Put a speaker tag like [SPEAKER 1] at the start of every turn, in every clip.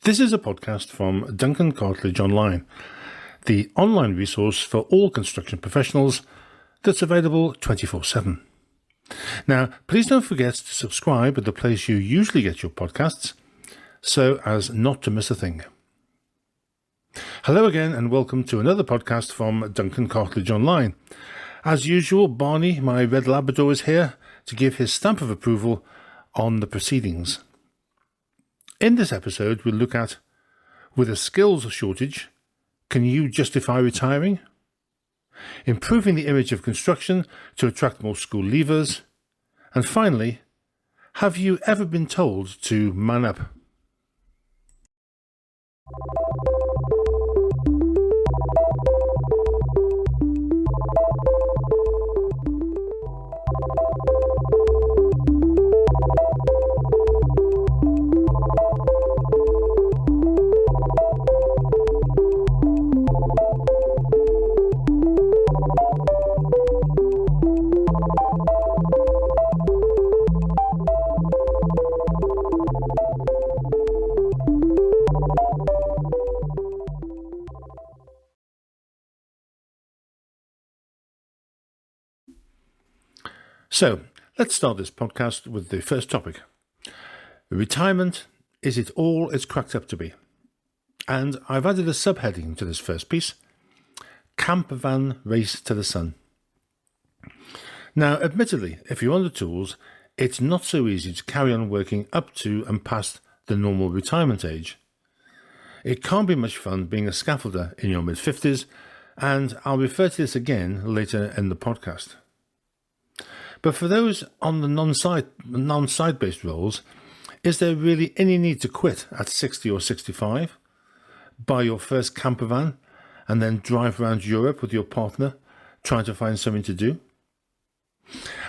[SPEAKER 1] This is a podcast from Duncan Cartlidge Online, the online resource for all construction professionals that's available 24/7. Now, please don't forget to subscribe at the place you usually get your podcasts so as not to miss a thing. Hello again and welcome to another podcast from Duncan Cartlidge Online. As usual, Barney, my red Labrador, is here to give his stamp of approval on the proceedings. In this episode, we'll look at, with a skills shortage, can you justify retiring? Improving the image of construction to attract more school leavers. And finally, have you ever been told to man up? So, let's start this podcast with the first topic. Retirement, is it all it's cracked up to be? And I've added a subheading to this first piece, Camper Van Race to the Sun. Now, admittedly, if you're on the tools, it's not so easy to carry on working up to and past the normal retirement age. It can't be much fun being a scaffolder in your mid-50s, and I'll refer to this again later in the podcast. But for those on the non-site-based roles, is there really any need to quit at 60 or 65, buy your first camper van, and then drive around Europe with your partner, trying to find something to do?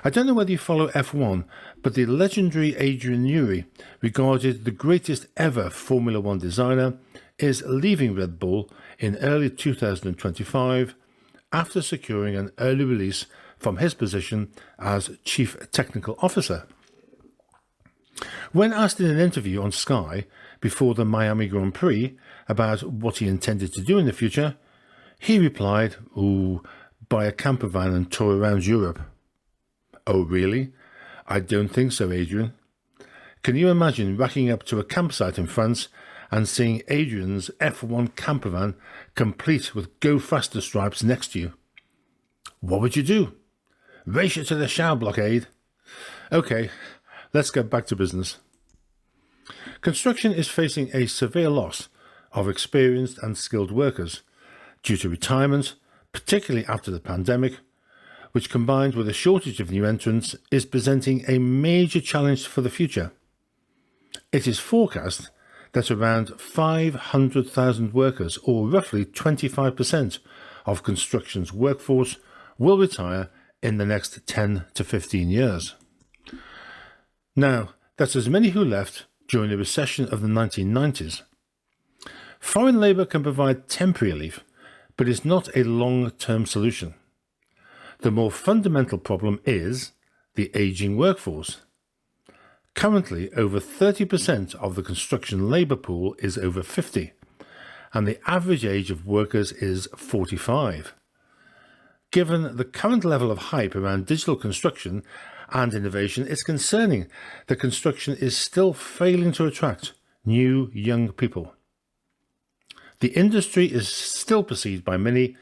[SPEAKER 1] I don't know whether you follow F1, but the legendary Adrian Newey, regarded the greatest ever Formula One designer, is leaving Red Bull in early 2025 after securing an early release from his position as Chief Technical Officer. When asked in an interview on Sky before the Miami Grand Prix about what he intended to do in the future, he replied, buy a camper van and tour around Europe. Oh really? I don't think so, Adrian. Can you imagine racking up to a campsite in France and seeing Adrian's F1 camper van complete with Go Faster stripes next to you? What would you do? Race you to the shower blockade. Okay, let's get back to business. Construction is facing a severe loss of experienced and skilled workers due to retirement, particularly after the pandemic, which combined with a shortage of new entrants is presenting a major challenge for the future. It is forecast that around 500,000 workers, or roughly 25% of construction's workforce, will retire in the next 10 to 15 years. Now, that's as many who left during the recession of the 1990s. Foreign labour can provide temporary relief, but is not a long-term solution. The more fundamental problem is the ageing workforce. Currently, over 30% of the construction labour pool is over 50, and the average age of workers is 45. Given the current level of hype around digital construction and innovation, it's concerning that construction is still failing to attract new young people. The industry is still perceived by many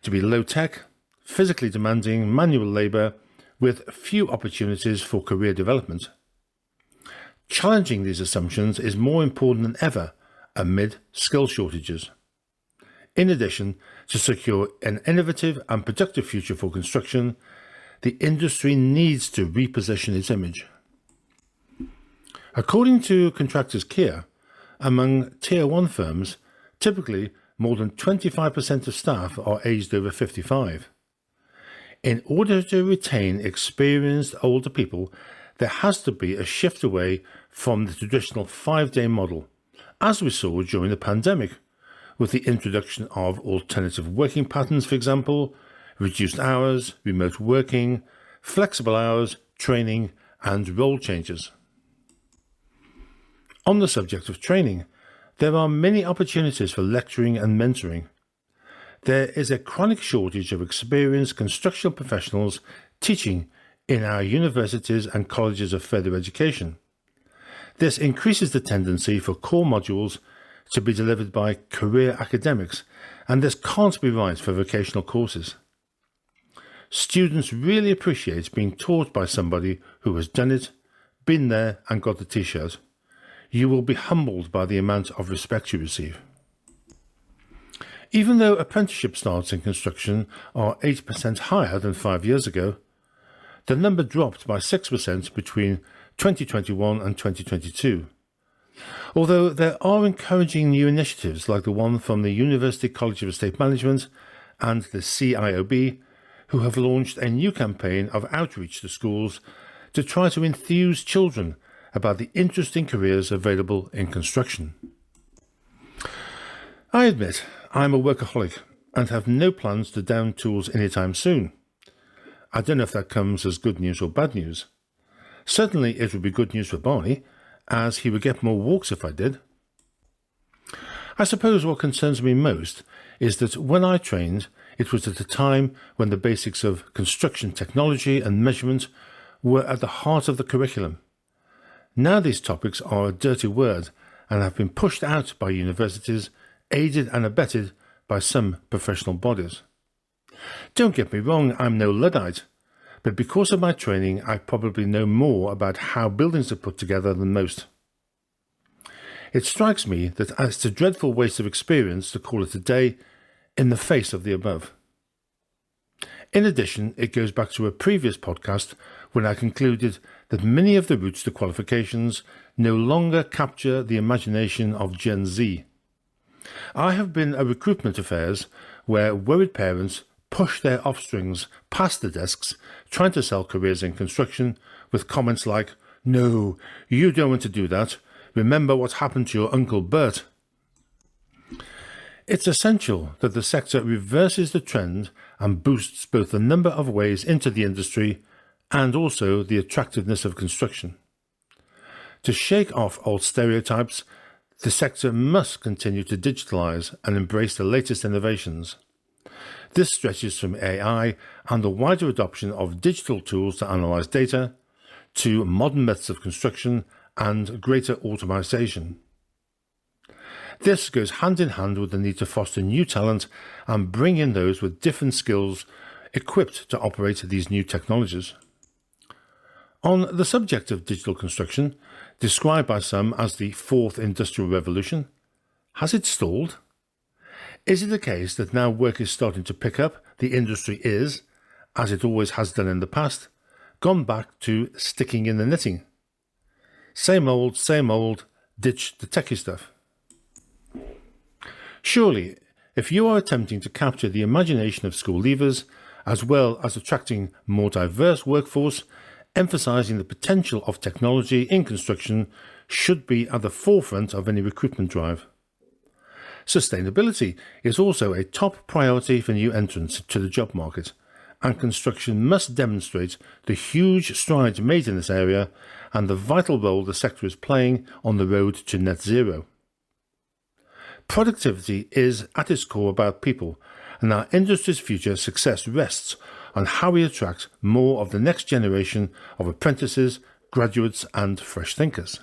[SPEAKER 1] to be low-tech, physically demanding manual labour with few opportunities for career development. Challenging these assumptions is more important than ever amid skill shortages. In addition, to secure an innovative and productive future for construction, the industry needs to reposition its image. According to Contractors Care, among Tier 1 firms, typically more than 25% of staff are aged over 55. In order to retain experienced older people, there has to be a shift away from the traditional 5-day model, as we saw during the pandemic, with the introduction of alternative working patterns, for example, reduced hours, remote working, flexible hours, training, and role changes. On the subject of training, There are many opportunities for lecturing and mentoring. There is a chronic shortage of experienced construction professionals teaching in our universities and colleges of further education. This increases the tendency for core modules to be delivered by career academics, and this can't be right for vocational courses. Students really appreciate being taught by somebody who has done it, been there and got the t-shirt. You will be humbled by the amount of respect you receive. Even though apprenticeship starts in construction are 8% higher than 5 years ago, the number dropped by 6% between 2021 and 2022. Although there are encouraging new initiatives like the one from the University College of Estate Management and the CIOB, who have launched a new campaign of outreach to schools to try to enthuse children about the interesting careers available in construction. I admit I'm a workaholic and have no plans to down tools anytime soon. I don't know if that comes as good news or bad news. Certainly it would be good news for Barney, as he would get more walks if I did. I suppose what concerns me most is that when I trained, it was at a time when the basics of construction technology and measurement were at the heart of the curriculum. Now these topics are a dirty word and have been pushed out by universities, aided and abetted by some professional bodies. Don't get me wrong, I'm no Luddite, but because of my training I probably know more about how buildings are put together than most. It strikes me that it's a dreadful waste of experience to call it a day in the face of the above. In addition, it goes back to a previous podcast when I concluded that many of the routes to qualifications no longer capture the imagination of Gen Z. I have been at recruitment affairs where worried parents push their offsprings past the desks trying to sell careers in construction with comments like, "No, you don't want to do that. Remember what happened to your Uncle Bert." It's essential that the sector reverses the trend and boosts both the number of ways into the industry and also the attractiveness of construction. To shake off old stereotypes, the sector must continue to digitalise and embrace the latest innovations. This stretches from AI and the wider adoption of digital tools to analyse data, to modern methods of construction and greater automisation. This goes hand in hand with the need to foster new talent and bring in those with different skills equipped to operate these new technologies. On the subject of digital construction, described by some as the fourth industrial revolution, has it stalled? Is it the case that now work is starting to pick up, the industry is, as it always has done in the past, gone back to sticking in the knitting? Same old, ditch the techie stuff. Surely, if you are attempting to capture the imagination of school leavers, as well as attracting more diverse workforce, emphasising the potential of technology in construction should be at the forefront of any recruitment drive. Sustainability is also a top priority for new entrants to the job market, and construction must demonstrate the huge strides made in this area and the vital role the sector is playing on the road to net zero. Productivity is at its core about people, and our industry's future success rests on how we attract more of the next generation of apprentices, graduates and fresh thinkers.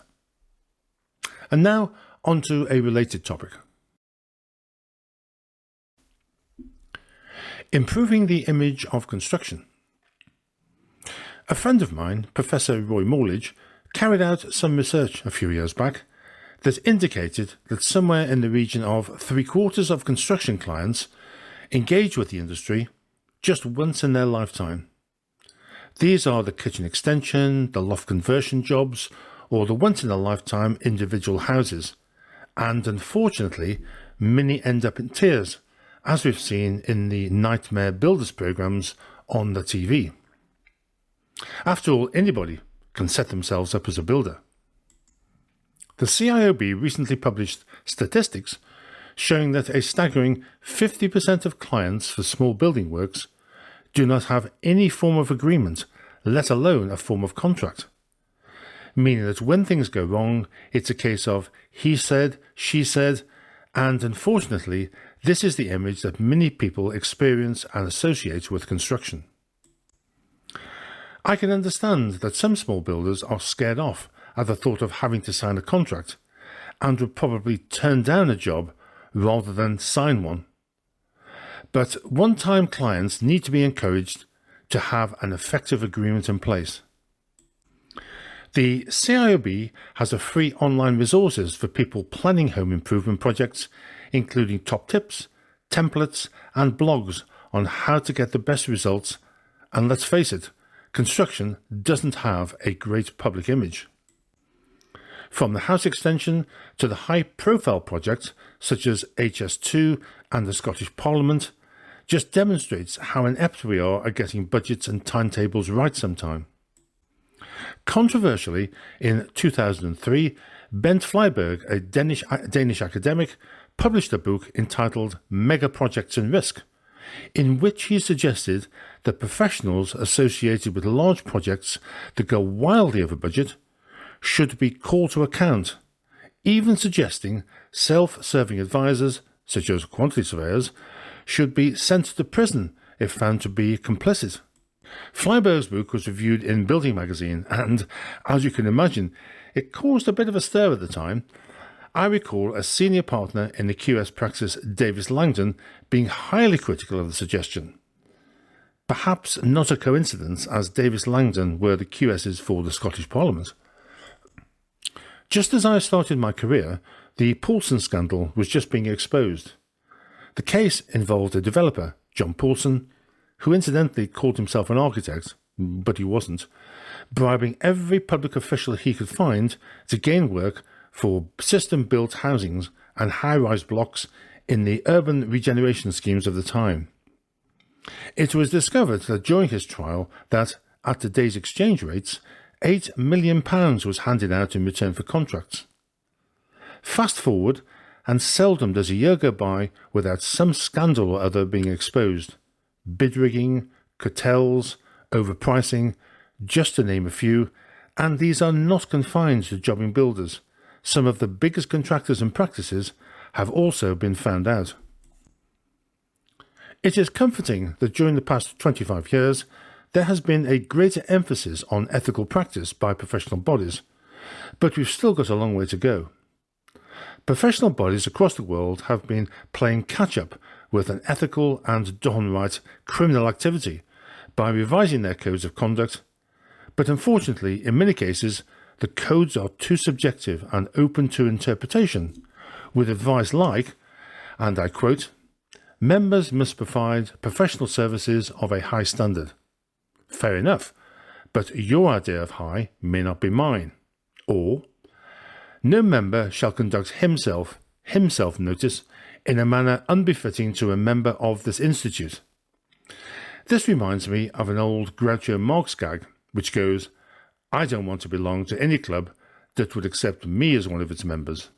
[SPEAKER 1] And now on to a related topic. Improving the image of construction. A friend of mine, Professor Roy Morledge, carried out some research a few years back that indicated that somewhere in the region of 3/4 of construction clients engage with the industry just once in their lifetime. These are the kitchen extension, the loft conversion jobs, or the once-in-a-lifetime individual houses, and unfortunately many end up in tears, as we've seen in the Nightmare Builders programmes on the TV. After all, anybody can set themselves up as a builder. The CIOB recently published statistics showing that a staggering 50% of clients for small building works do not have any form of agreement, let alone a form of contract. meaning that when things go wrong, it's a case of he said, she said, and unfortunately, this is the image that many people experience and associate with construction. I can understand that some small builders are scared off at the thought of having to sign a contract and would probably turn down a job rather than sign one. But one-time clients need to be encouraged to have an effective agreement in place. The CIOB has a free online resources for people planning home improvement projects, including top tips, templates, and blogs on how to get the best results. And let's face it, construction doesn't have a great public image. From the house extension to the high-profile projects such as HS2 and the Scottish Parliament, just demonstrates how inept we are at getting budgets and timetables right sometime. Controversially, in 2003, Bent Flyberg, a Danish academic, published a book entitled Mega Projects and Risk, in which he suggested that professionals associated with large projects that go wildly over budget should be called to account, even suggesting self-serving advisors, such as quantity surveyors, should be sent to prison if found to be complicit. Flyberg's book was reviewed in Building magazine and, as you can imagine, it caused a bit of a stir at the time. I recall a senior partner in the QS practice, Davis Langdon, being highly critical of the suggestion. Perhaps not a coincidence, as Davis Langdon were the QSs for the Scottish Parliament. Just as I started my career, the Paulson scandal was just being exposed. The case involved a developer, John Paulson, who incidentally called himself an architect, but he wasn't, bribing every public official he could find to gain work for system-built housings and high-rise blocks in the urban regeneration schemes of the time. It was discovered that during his trial that, at today's exchange rates, £8 million was handed out in return for contracts. Fast forward, and seldom does a year go by without some scandal or other being exposed. Bid rigging, cartels, overpricing, just to name a few, and these are not confined to jobbing builders. Some of the biggest contractors and practices have also been found out. It is comforting that during the past 25 years, there has been a greater emphasis on ethical practice by professional bodies, but we've still got a long way to go. Professional bodies across the world have been playing catch-up with unethical and downright criminal activity by revising their codes of conduct, but unfortunately, in many cases, the codes are too subjective and open to interpretation, with advice like, and I quote, "Members must provide professional services of a high standard." Fair enough, but your idea of high may not be mine. Or, "No member shall conduct himself notice, in a manner unbefitting to a member of this institute." This reminds me of an old Groucho Marx gag, which goes, "I don't want to belong to any club that would accept me as one of its members."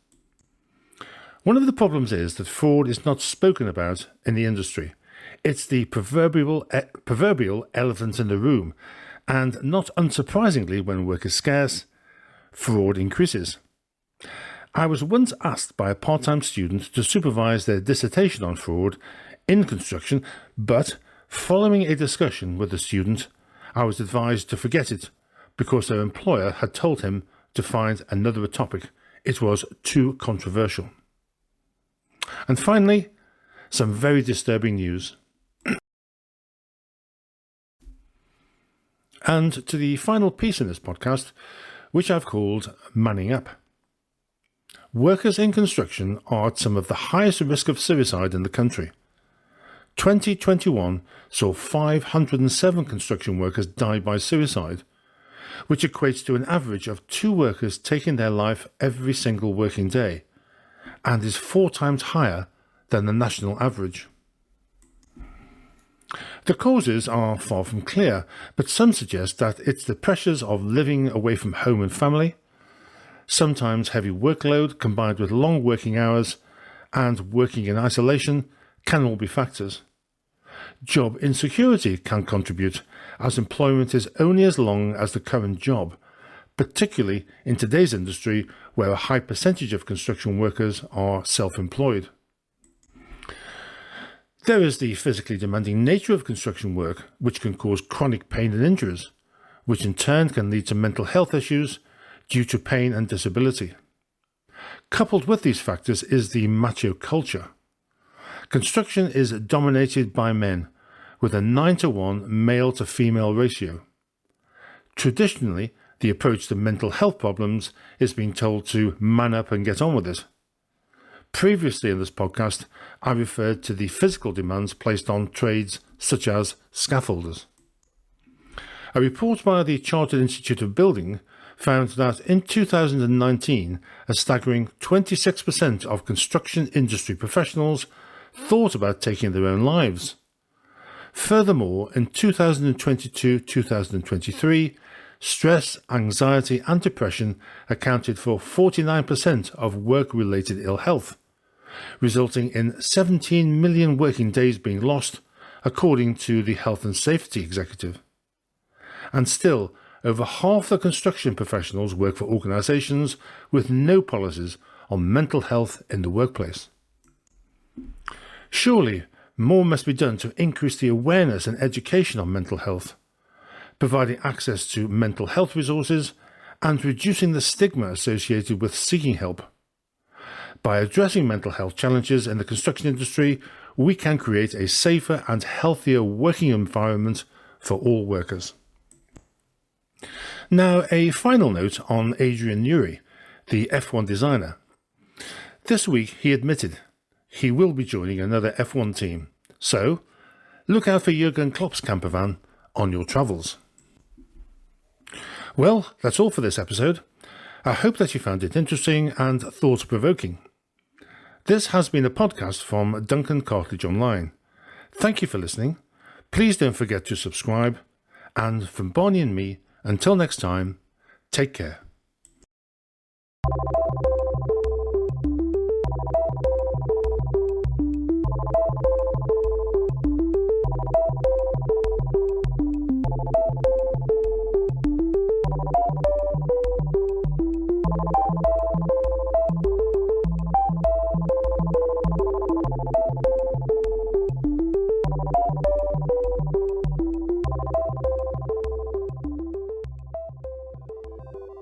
[SPEAKER 1] One of the problems is that fraud is not spoken about in the industry. It's the proverbial elephant in the room, and not unsurprisingly, when work is scarce, fraud increases. I was once asked by a part-time student to supervise their dissertation on fraud in construction, but following a discussion with the student, I was advised to forget it because their employer had told him to find another topic. It was too controversial. And finally, some very disturbing news. And to the final piece in this podcast, which I've called Manning Up. Workers in construction are at some of the highest risk of suicide in the country. 2021 saw 507 construction workers die by suicide, which equates to an average of 2 workers taking their life every single working day, and is 4 times higher than the national average. The causes are far from clear, but some suggest that it's the pressures of living away from home and family, sometimes heavy workload combined with long working hours, and working in isolation can all be factors. Job insecurity can contribute, as employment is only as long as the current job, particularly in today's industry where a high percentage of construction workers are self-employed. There is the physically demanding nature of construction work, which can cause chronic pain and injuries, which in turn can lead to mental health issues due to pain and disability. Coupled with these factors is the macho culture. Construction is dominated by men, with a 9-to-1 male to female ratio. Traditionally, the approach to mental health problems is being told to man up and get on with it. Previously in this podcast, I referred to the physical demands placed on trades such as scaffolders. A report by the Chartered Institute of Building found that in 2019, a staggering 26% of construction industry professionals thought about taking their own lives. Furthermore, in 2022-2023, stress, anxiety and depression accounted for 49% of work-related ill health, resulting in 17 million working days being lost, according to the Health and Safety Executive. And still, over half the construction professionals work for organisations with no policies on mental health in the workplace. Surely, more must be done to increase the awareness and education on mental health, providing access to mental health resources and reducing the stigma associated with seeking help. By addressing mental health challenges in the construction industry, we can create a safer and healthier working environment for all workers. Now, a final note on Adrian Newey, the F1 designer. This week he admitted he will be joining another F1 team, so look out for Jurgen Klopp's camper van on your travels. Well, that's all for this episode. I hope that you found it interesting and thought-provoking. This has been a podcast from Duncan Cartlidge Online. Thank you for listening. Please don't forget to subscribe. And from Barney and me, until next time, take care.